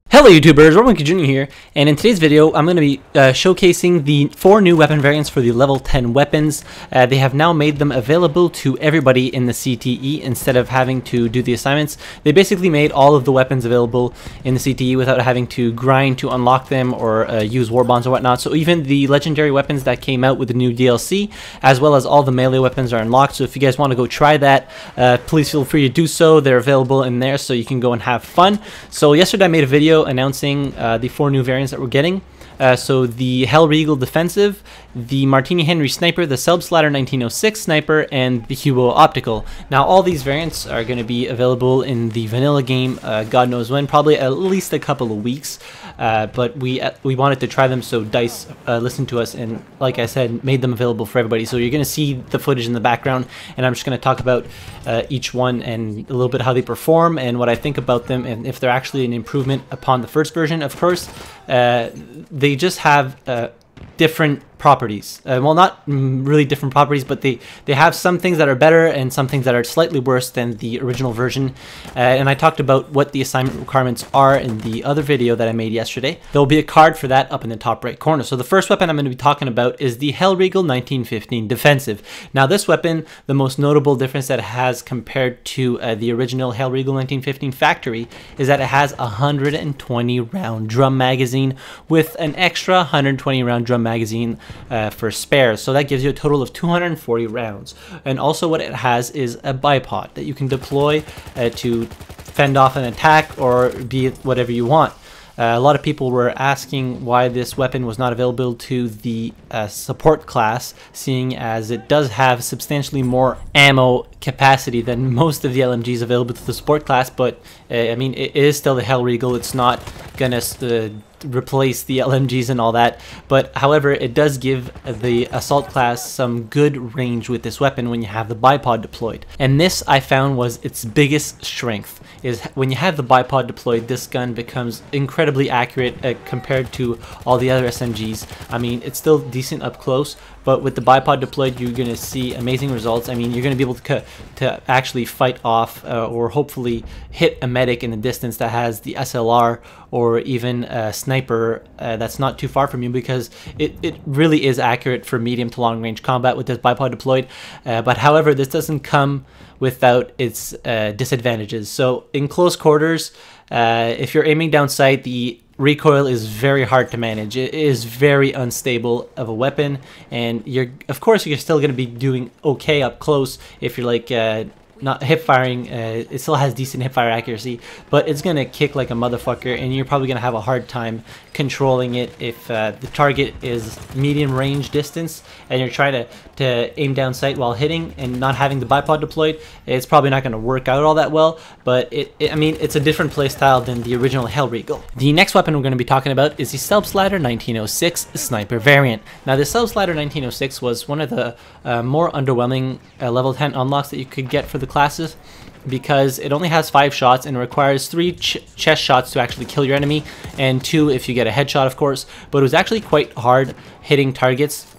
Hello YouTubers, Roman Jr. here, and in today's video I'm going to be showcasing the 4 new weapon variants for the level 10 weapons. They have now made them available to everybody in the CTE instead of having to do the assignments. They basically made all of the weapons available in the CTE without having to grind to unlock them or use war bonds or whatnot. So even the legendary weapons that came out with the new DLC, as well as all the melee weapons, are unlocked. So if you guys want to go try that, please feel free to do so. They're available in there so you can go and have fun. So yesterday I made a video announcing the 4 new variants that we're getting. So the Regal defensive, the Martini Henry sniper, the Selbstlader 1906 sniper, and the Hewo optical. Now all these variants are going to be available in the vanilla game, God knows when, probably at least a couple of weeks. But we wanted to try them, so DICE listened to us and, like I said, made them available for everybody. So you're going to see the footage in the background, and I'm just going to talk about each one and a little bit how they perform and what I think about them, and if they're actually an improvement upon the first version. Of course, they just have different properties. Well, not really different properties, but they have some things that are better and some things that are slightly worse than the original version. And I talked about what the assignment requirements are in the other video that I made yesterday. There will be a card for that up in the top right corner. So the first weapon I'm going to be talking about is the Regal 1915 defensive. Now this weapon, the most notable difference that it has compared to the original Regal 1915 factory is that it has a 120 round drum magazine with an extra 120 round drum magazine for spares, so that gives you a total of 240 rounds. And also what it has is a bipod that you can deploy to fend off an attack or be it whatever you want. A lot of people were asking why this weapon was not available to the support class, seeing as it does have substantially more ammo capacity than most of the LMGs available to the support class. But I mean, it is still the Regal. It's not gonna replace the LMGs and all that, but however, it does give the assault class some good range with this weapon when you have the bipod deployed. And this, I found, was its biggest strength, is when you have the bipod deployed, this gun becomes incredibly accurate compared to all the other SMGs. I mean, it's still decent up close, but with the bipod deployed, you're going to see amazing results. I mean, you're going to be able to actually fight off or hopefully hit a medic in the distance that has the SLR, or even a sniper that's not too far from you, because it really is accurate for medium to long range combat with this bipod deployed. But however, this doesn't come without its disadvantages. So in close quarters, if you're aiming down sight, the recoil is very hard to manage. It is very unstable of a weapon, and of course you're still going to be doing okay up close if you're like not hip firing. It still has decent hip fire accuracy, but it's gonna kick like a motherfucker, and you're probably gonna have a hard time controlling it if the target is medium range distance and you're trying to aim down sight while hitting and not having the bipod deployed. It's probably not gonna work out all that well, but I mean, it's a different playstyle than the original Regal. The next weapon we're gonna be talking about is the Selbstlader 1906 sniper variant. Now the Selbstlader 1906 was one of the more underwhelming level 10 unlocks that you could get for the classes, because it only has 5 shots and requires 3 chest shots to actually kill your enemy, and 2 if you get a headshot, of course. But it was actually quite hard hitting targets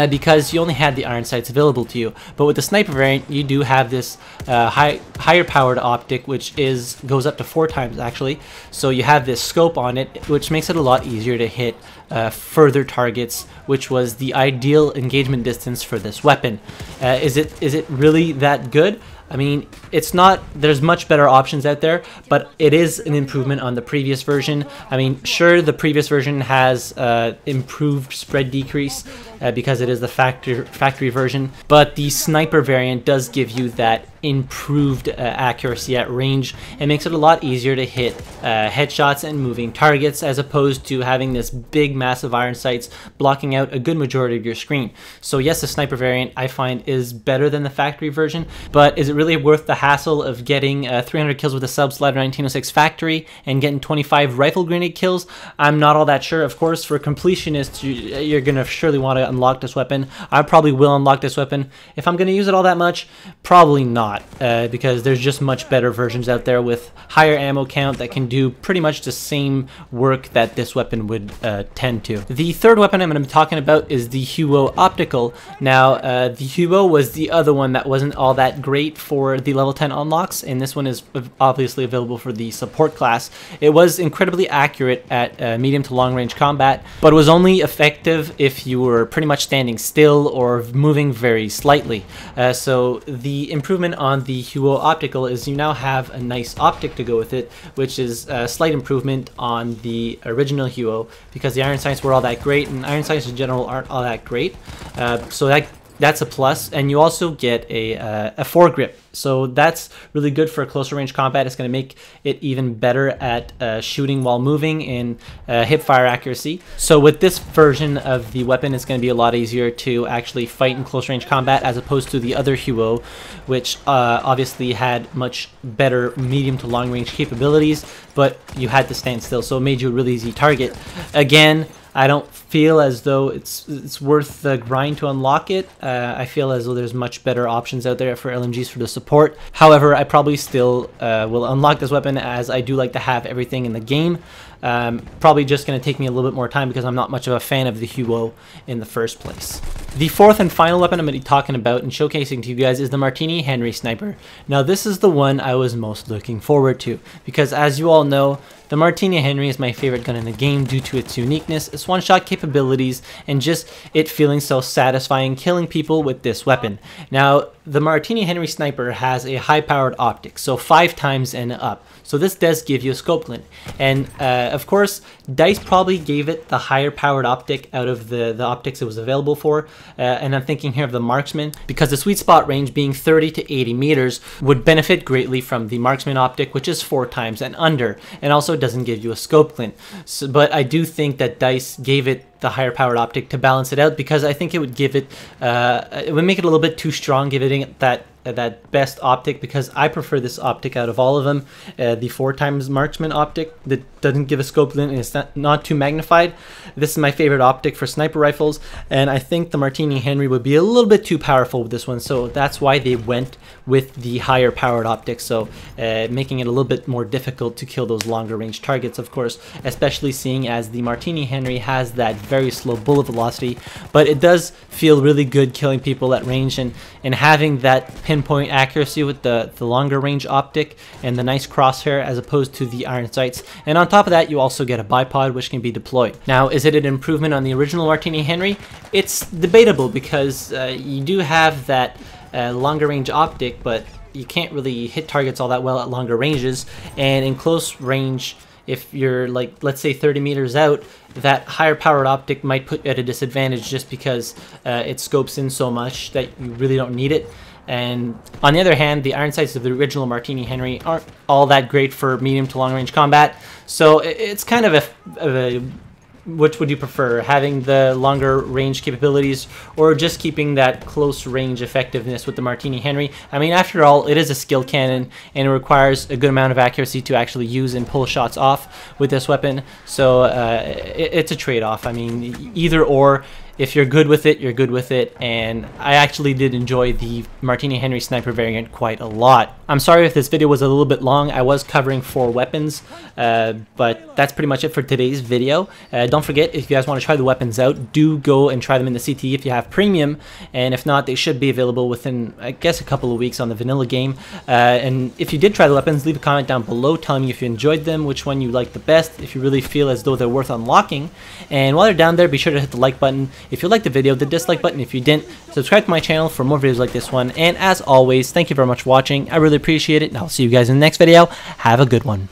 because you only had the iron sights available to you. But with the sniper variant, you do have this higher powered optic, which goes up to 4 times actually. So you have this scope on it, which makes it a lot easier to hit further targets, which was the ideal engagement distance for this weapon. Is it really that good? I mean, it's not. There's much better options out there, but it is an improvement on the previous version. I mean, sure, the previous version has improved spread decrease because it is the factory version, but the sniper variant does give you that improved accuracy at range. It makes it a lot easier to hit headshots and moving targets, as opposed to having this big massive iron sights blocking out a good majority of your screen. So yes, the sniper variant I find is better than the factory version, but is it really worth the hassle of getting 300 kills with the Selbstlader 1906 factory and getting 25 rifle grenade kills? I'm not all that sure. Of course, for completionists, you're gonna surely want to unlock this weapon. I probably will unlock this weapon. If I'm gonna use it all that much, probably not. lot because there's just much better versions out there with higher ammo count that can do pretty much the same work that this weapon would tend to. The third weapon I'm going to be talking about is the Hewo Optical. Now, the Hewo was the other one that wasn't all that great for the level 10 unlocks, and this one is obviously available for the support class. It was incredibly accurate at medium to long range combat, but it was only effective if you were pretty much standing still or moving very slightly. So the improvement on the Hewo Optical is you now have a nice optic to go with it, which is a slight improvement on the original Hewo, because the iron sights were all that great, and iron sights in general aren't all that great. So that's a plus, and you also get a foregrip. So that's really good for closer range combat. It's going to make it even better at shooting while moving and hip fire accuracy. So with this version of the weapon, it's going to be a lot easier to actually fight in close range combat as opposed to the other Hewo, which obviously had much better medium to long range capabilities, but you had to stand still, so it made you a really easy target. Again, I don't feel as though it's worth the grind to unlock it. I feel as though there's much better options out there for LMGs for the support. However, I probably still will unlock this weapon, as I do like to have everything in the game. Probably just going to take me a little bit more time because I'm not much of a fan of the Hewo in the first place. The fourth and final weapon I'm going to be talking about and showcasing to you guys is the Martini Henry Sniper. Now, this is the one I was most looking forward to because, as you all know, the Martini Henry is my favorite gun in the game due to its uniqueness, its one-shot capabilities, and just it feeling so satisfying killing people with this weapon. Now, the Martini Henry Sniper has a high-powered optic, so 5 times and up. So this does give you a scope glint. And of course, DICE probably gave it the higher powered optic out of the optics it was available for. And I'm thinking here of the Marksman, because the sweet spot range being 30 to 80 meters would benefit greatly from the Marksman optic, which is 4 times and under, and also doesn't give you a scope glint. So, but I do think that DICE gave it the higher powered optic to balance it out, because I think it would give it, it would make it a little bit too strong, giving it that best optic, because I prefer this optic out of all of them, the 4 times Marksman optic that doesn't give a scope glint and it's not too magnified. This is my favorite optic for sniper rifles, and I think the Martini Henry would be a little bit too powerful with this one, so that's why they went with the higher powered optic, so making it a little bit more difficult to kill those longer range targets, of course, especially seeing as the Martini Henry has that very slow bullet velocity, but it does feel really good killing people at range, and having that pinpoint accuracy with the longer range optic and the nice crosshair as opposed to the iron sights. And on top of that, you also get a bipod which can be deployed. Now, is it an improvement on the original Martini Henry? It's debatable, because you do have that longer range optic, but you can't really hit targets all that well at longer ranges, and in close range, if you're like, let's say 30 meters out, that higher powered optic might put you at a disadvantage just because it scopes in so much that you really don't need it. And on the other hand, the iron sights of the original Martini Henry aren't all that great for medium to long range combat, so it's kind of a which would you prefer, having the longer range capabilities or just keeping that close range effectiveness with the Martini Henry? I mean, after all, it is a skill cannon and it requires a good amount of accuracy to actually use and pull shots off with this weapon, so it's a trade-off. I mean, either or. If you're good with it, you're good with it, and I actually did enjoy the Martini Henry Sniper variant quite a lot. I'm sorry if this video was a little bit long. I was covering 4 weapons, but that's pretty much it for today's video. Don't forget, if you guys want to try the weapons out, do go and try them in the CTE if you have premium, and if not, they should be available within, I guess, a couple of weeks on the vanilla game. And if you did try the weapons, leave a comment down below telling me if you enjoyed them, which one you liked the best, if you really feel as though they're worth unlocking. And while you're down there, be sure to hit the like button if you liked the video, the dislike button if you didn't, subscribe to my channel for more videos like this one, and as always, thank you very much for watching. I really appreciate it, and I'll see you guys in the next video. Have a good one.